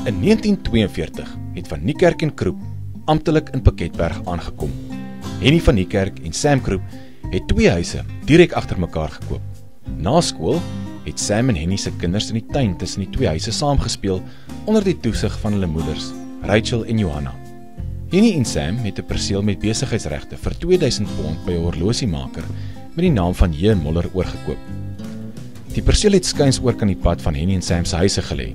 In 1942 het Van Niekerk en Kroep amptelik in Piketberg aangekom. Henny van Niekerk en Sam Kroep het 2 huise direk agter mekaar gekoop. Na skool het Sam en Henny se kinders in die tuin tussen die 2 huise saamgespeel onder die toesig van hulle moeders, Rachel en Johanna. Henny en Sam het 'n perseel met besigheidsregte vir £2000 by 'n horlosiemaker met die naam van J. Moller oorgekoop. Die perseel het skuins oor kan die pad van Henny en Sam se huise gelê.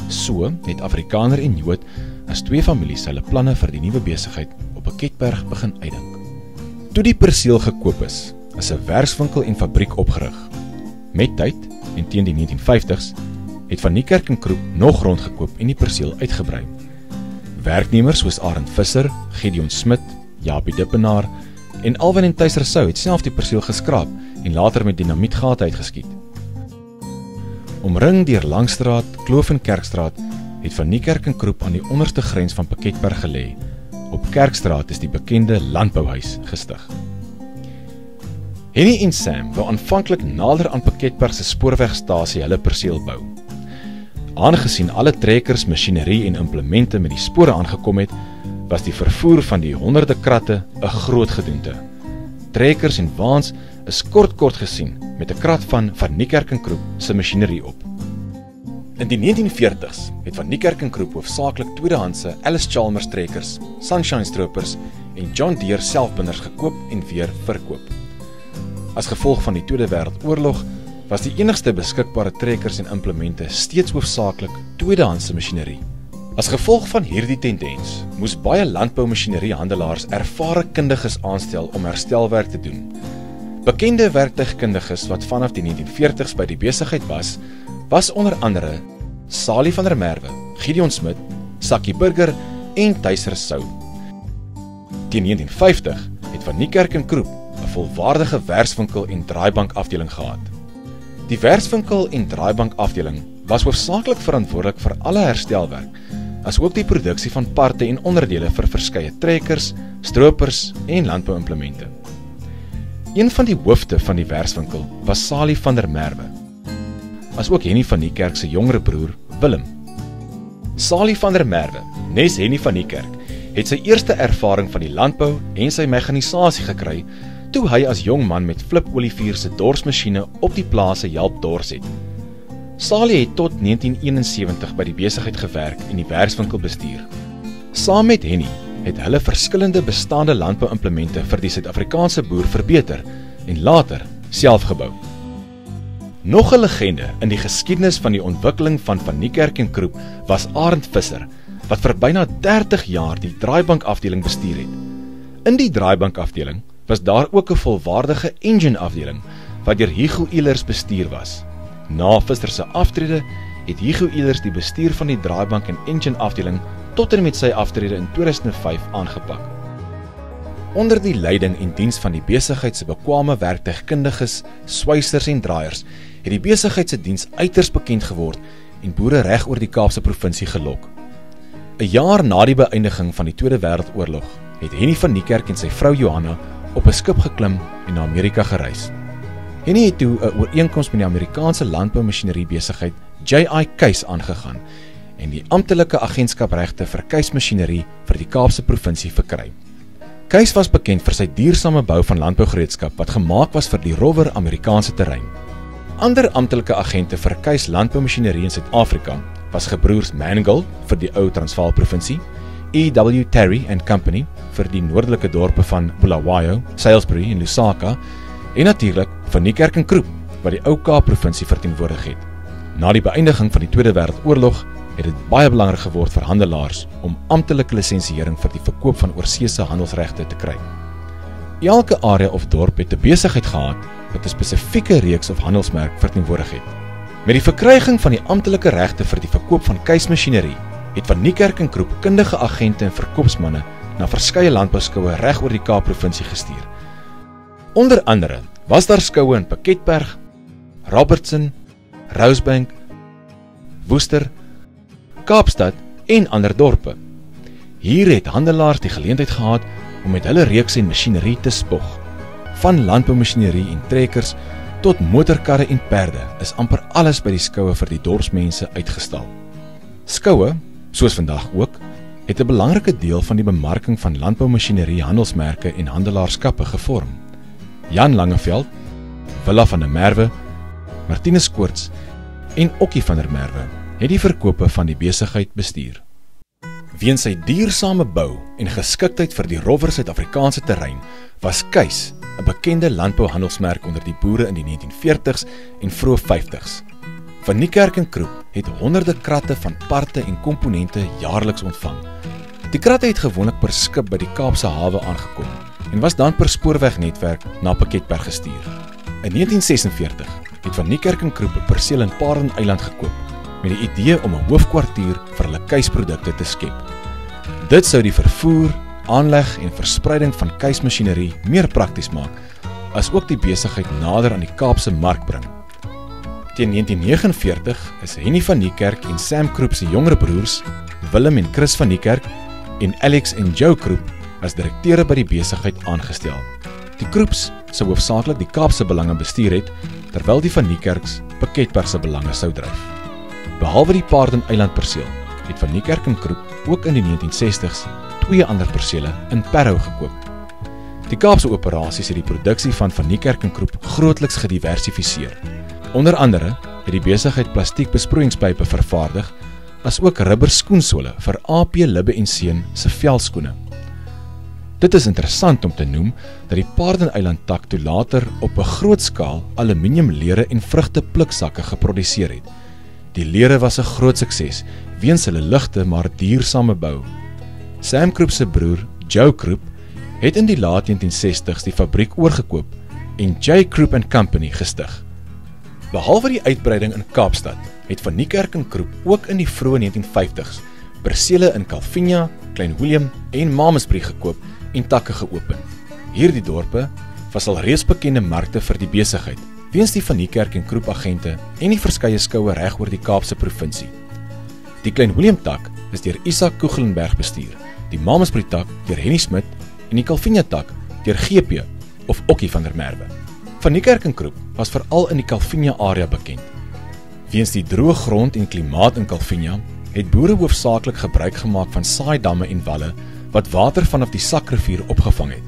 So het Afrikaner en Jood as 2 families hulle planne vir die nuwe besigheid op Piketberg begin uitdink. Toe die perseel gekoop is 'n werkswinkel en fabriek opgerig. Met tyd en teen die 1950s het Van Niekerk en Kroep nog grond gekoop en die perseel uitgebrei. Werknemers soos Arend Visser, Gideon Smit, Japie Dippenaar en Alwin en Thys Rousseau het self die perseel geskraap en later met dinamietgate uitgeskiet. Omring deur Langstraat, Kloof en Kerkstraat het Van Niekerk en Kroep aan die onderste grens van Piketberg gelê. Op Kerkstraat is die bekende landbouhuis gestig. Henny en Sam wou aanvanklik nader aan Piketberg se spoorwegstasie hulle perseel bou. Aangesien alle trekkers, masjinerie en implemente met die spore aangekom het, was die vervoer van die honderde kratte 'n groot gedoente. Trekkers en waans is kort gesien met 'n krat van Niekerk en Kroep se masjinerie op. In die 1940s het Van Niekerk en Kroep hoofsaaklik tweedehandse Alice Chalmers trekkers, Sunshine Stropers en John Deere selfbinders gekoop en weer verkoop. As gevolg van die Tweede Wêreldoorlog was die enigste beskikbare trekkers en implemente steeds hoofsaaklik tweedehandse masjinerie. As gevolg van hierdie tendens moes baie landboumasjineriehandelaars ervare kundiges aanstel om herstelwerk te doen. Bekende werktuigkundiges wat vanaf die 1940s by die besigheid was onder andere Salie van der Merwe, Gideon Smit, Sakkie Burger en Thys Rousseau. Teen 1950 het Van Niekerk en Kroep 'n volwaardige werkswinkel en draaibank afdeling gehad. Die werkswinkel en draaibank afdeling was hoofsaaklik verantwoordelik vir alle herstelwerk, asook die produksie van parte en onderdele vir verskeie trekkers, stropers en landbouimplemente. Een van die hoofde van die werkswinkel was Salie van der Merwe, asook Henny van Niekerk se jongere broer Willem. Salie van der Merwe, nes Henny van Niekerk, het sy eerste ervaring van die landbou en sy mekanisasie gekry toe hy as jong man met Flip Olivier se dorsmasjiene op die plase help dors het. Salie het tot 1971 by die besigheid gewerk en die werkswinkel bestuur. Saam met Henny het hulle verskillende bestaande landbouimplemente vir die Suid-Afrikaanse boer verbeter en later self gebou. Nog 'n legende in die geskiedenis van die ontwikkeling van Niekerk en Kroep was Arend Visser, wat vir byna 30 jaar die draaibankafdeling bestuur het. In die draaibankafdeling was daar ook 'n volwaardige engine afdeling wat deur Hugo Ehlers bestuur was. Na Visser se aftrede het Hugo Ehlers die bestuur van die draaibank en engine afdeling tot en met sy aftrede in 2005 aangepak. Onder die leiding en diens van die besigheid se bekwame werktuigkundiges, swysers en draaiers het die besigheid se diens uiters bekend geword en boere reg oor die Kaapse provinsie gelok. 'n Jaar na die beëindiging van die Tweede Wêreldoorlog het Henny van Niekerk en sy vrou Johanna op 'n skip geklim en na Amerika gereis. Henny het toe 'n ooreenkoms met die Amerikaanse landboumasjinerie besigheid J.I. Case aangegaan en die amptelike agentskapregte vir Case masjinerie vir die Kaapse provinsie verkry. Case was bekend vir sy duursame bou van landbougereedskap wat gemaak was vir die rowwer Amerikaanse terrein. Ander amptelike agente vir Case landboumasjinerie in Suid-Afrika was gebroers Mangold vir die ou Transvaal provinsie, E.W. Terry and Company vir die noordelike dorpe van Bulawayo, Salisbury en Lusaka en natuurlik Van Niekerk en Kroep wat die ou Kaap provinsie verteenwoordig het. Na die beëindiging van die Tweede Wêreldoorlog het dit baie belangrik geword vir handelaars om amptelike lisensiering vir die verkoop van oorseese handelsregte te kry. Elke area of dorp het 'n besigheid gehad wat 'n spesifieke reeks of handelsmerk verteenwoordig het. Met die verkryging van die amptelike regte vir die verkoop van keismasjinerie het Van Niekerk en Kroep kundige agente en verkoopsmanne na verskeie landbouskoue reg oor die Kaap provinsie gestuur. Onder andere was daar skoue in Piketberg, Robertson, Rosebank, Woester, Kaapstad en ander dorpe. Hier het handelaars die geleentheid gehad om met hulle reeks en masjinerie te spog. Van landboumasjinerie en trekkers tot motorkarre en perde is amper alles by die skoue vir die dorpsmense uitgestal. Skoue Soos vandag ook, het 'n belangrike deel van die bemarking van landboumasjinerie, handelsmerke en handelaarskappe gevorm. Jan Langeveld, Willa van der Merwe, Martinus Koorts en Okkie van der Merwe het die verkope van die besigheid bestuur. Weens sy duursame bou en geskiktheid vir die rowwer Suid-Afrikaanse terrein, was Keis 'n bekende landbouhandelsmerk onder die boere in die 1940s en vroeë 50s. Van Niekerk en Kroep het honderde kratte van parte en komponente jaarliks ontvang. Die kratte het gewoonlik per skip by die Kaapse hawe aangekom en was dan per spoorwegnetwerk na Piketberg gestuur. In 1946 het Van Niekerk en Kroep 'n perseel in Paarden-eiland gekoop met die idee om 'n hoofkwartier vir hulle keisprodukte te skep. Dit sou die vervoer, aanleg en verspreiding van keismasjinerie meer prakties maak, as ook die besigheid nader aan die Kaapse mark bring. Teen 1949 is Henny van Niekerk en Sam Kroep se jongere broers, Willem en Chris van Niekerk en Alex en Joe Kroep as direkteure by die besigheid aangestel. Die Kroeps sou hoofsaaklik die Kaapse belange bestuur het, terwyl die van Niekerks Piketberg se belange sou dryf. Behalwe die Paarden-eiland perseel, het Van Niekerk en Kroep ook in die 1960s 2 ander perseele in Parow gekoop. Die Kaapse operasies het die produksie van Niekerk en Kroep grootliks gediversifiseer. Onder andere het die besigheid plastiek besproeiingspype vervaardig, as ook rubber skoensole vir AP Libbe en Seun se velskoene. Dit is interessant om te noem dat die Paarden-eiland tak toe later op 'n groot skaal aluminiumlere en vrugtepluksakke geproduseer het. Die lere was 'n groot sukses, weens hulle ligte maar duursame bou. Sam Kroep se broer, Joe Kroep, het in die laat 1960s die fabriek oorgekoop en J. Kroep & Company gestig. Behalwe die uitbreiding in Kaapstad, het Van Niekerk en Kroep ook in die vroeë 1950s perseele in Calvinia, Klein Willem en Mamasbury gekoop en takke geopen. Hierdie dorpe was al reeds bekende markte vir die besigheid, weens die Van Niekerk en Kroep agente en die verskeie skoue reg oor die Kaapse provinsie. Die Klein Willem tak is deur Isak Kugelenberg bestuur, die Mamasbury tak deur Henny Smit en die Calvinia tak deur GP of Okkie van der Merwe. Van Niekerk en Kroep was veral in die Calvinia area bekend. Weens die droë grond en klimaat in Calvinia het boere hoofsaaklik gebruik gemaak van saaidamme en walle wat water vanaf die Sakrivier opgevang het.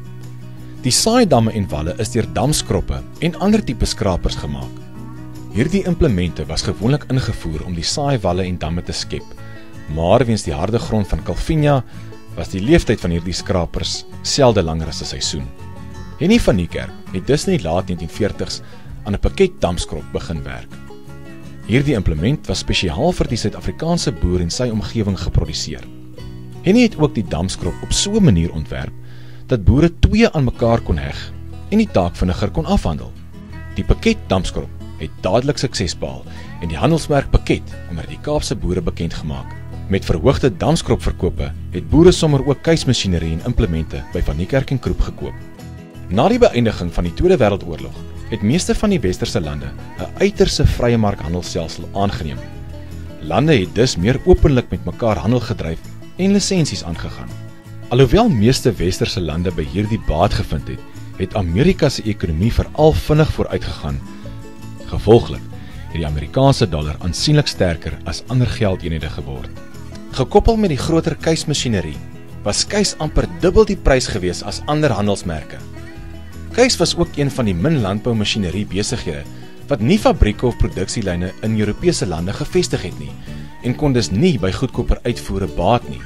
Die saaidamme en walle is deur damskroppe en ander tipe skrapers gemaak. Hierdie implemente was gewoonlik ingevoer om die saaiwalle en damme te skep, maar weens die harde grond van Calvinia was die leeftyd van hierdie skrapers selde langer as 'n seisoen. Henny van Niekerk het dus in die laat 1940s aan 'n pakket damskrop begin werk. Hierdie implement was spesiaal vir die Suid-Afrikaanse boer en sy omgewing geproduseer. Henny het ook die damskrop op so 'n manier ontwerp dat boere 2 aan mekaar kon heg en die taak vinniger kon afhandel. Die pakket damskrop het dadelik sukses behaal en die handelsmerk Pakket onder die Kaapse boere bekend gemaak. Met verhoogde damskropverkope het boere sommer ook keismasjinerie en implemente by Van Niekerk en Kroep gekoop. Na die beëindiging van die Tweede Wêreldoorlog het meeste van die westerse lande 'n uiterse vrye markhandelsstelsel aangeneem. Lande het dus meer openlik met mekaar handel gedryf en lisensies aangegaan. Alhoewel meeste westerse lande by hierdie baat gevind het Amerika se ekonomie veral vinnig vooruitgegaan. Gevolglik het die Amerikaanse dollar aansienlik sterker as ander geldeenhede geword. Gekoppel met die groter keismasjinerie, was keis amper dubbel die prys gewees as ander handelsmerke. Keis was ook een van die min landboumasjinerie besighede wat nie fabrieke of produksielyne in Europese lande gevestig het nie en kon dus nie by goedkoper uitvoere baat nie.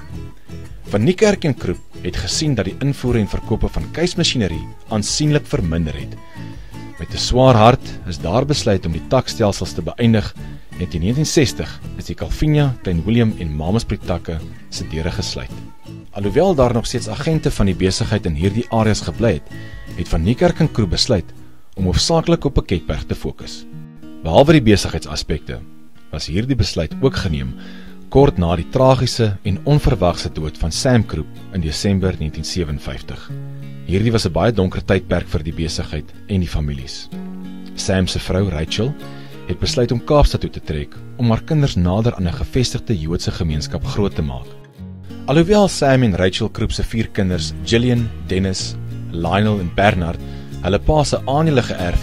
Van Niekerk en Kroep het gesien dat die invoere en verkope van keismasjinerie aansienlik verminder het. Met 'n swaar hart is daar besluit om die takstelsels te beëindig en teen 1960 is die Calvinia, Klein Willem en Mamasbury takke se deure gesluit. Alhoewel daar nog steeds agente van die besigheid in hierdie areas gebly het Van Niekerk en Kroep besluit om hoofsaaklik op Piketberg te fokus. Behalwe die besigheidsaspekte was hierdie besluit ook geneem kort na die tragiese en onverwagse dood van Sam Kroep in Desember 1957. Hierdie was 'n baie donker tydperk vir die besigheid en die families. Sam se vrou Rachel het besluit om Kaapstad toe te trek om haar kinders nader aan 'n gevestigde Joodse gemeenskap groot te maak. Alhoewel Sam en Rachel Kroep se 4 kinders, Gillian, Dennis, Lionel en Bernard, hulle pa se aandele geërf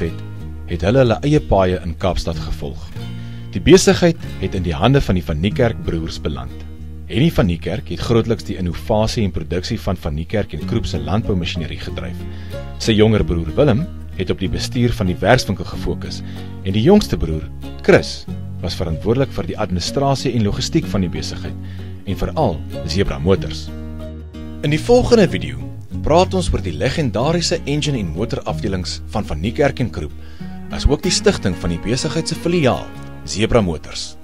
het hulle hulle eie paaie in Kaapstad gevolg. Die besigheid het in die hande van die Van Niekerk broers beland. Henny van Niekerk het grootliks die innovasie en produksie van Niekerk en Kroep se landboumasjinerie gedryf. Sy jonger broer Willem het op die bestuur van die werkswinkel gefokus en die jongste broer, Chris, was verantwoordelik vir die administrasie en logistiek van die besigheid en veral Zebra Motors. In die volgende video praat ons oor die legendariese engine en motorafdelings van Niekerk en Kroep, as ook die stigting van die besigheid se filiaal, Zebra Motors.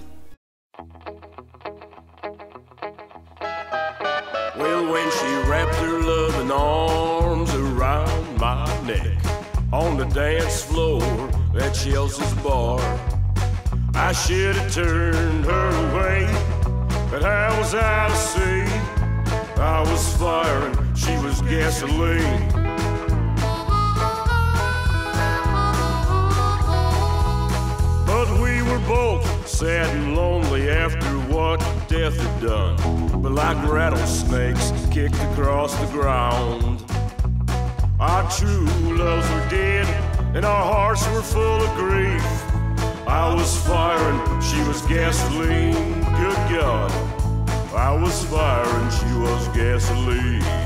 Well, when she wrapped her loving arms around my neck on the dance floor at Chelsea's bar, I should have turned her away, but I was out of sea. I was fire and she was gasoline. But we were both sad and lonely after what death had done. But like rattlesnakes kicked across the ground. Our true loves were dead and our hearts were full of grief. I was fire and she was gasoline. Good God, I was fire and she was gasoline.